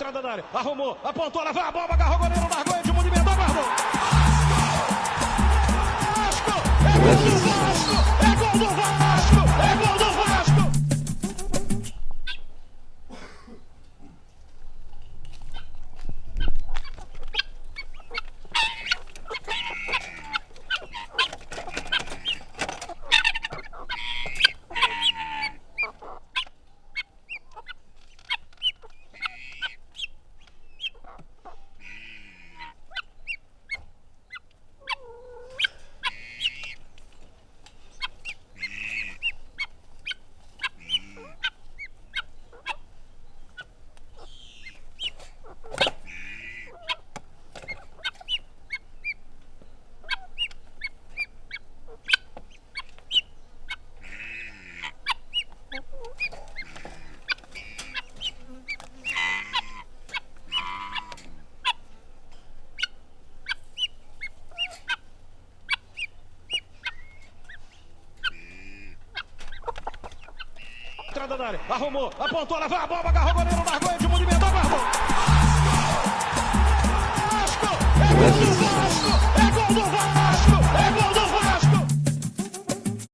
Entrada da área, arrumou, apontou, lá vai a bola, agarrou o goleiro, largou, Edmundo emendou, guardou. Vasco! É gol do Vasco! É gol do Vasco! É gol do Vasco! Entrada da área, arrumou, apontou, lá vai a bola, agarrou o goleiro, largou, Edmundo emendou, guardou. Vasco! É gol do Vasco!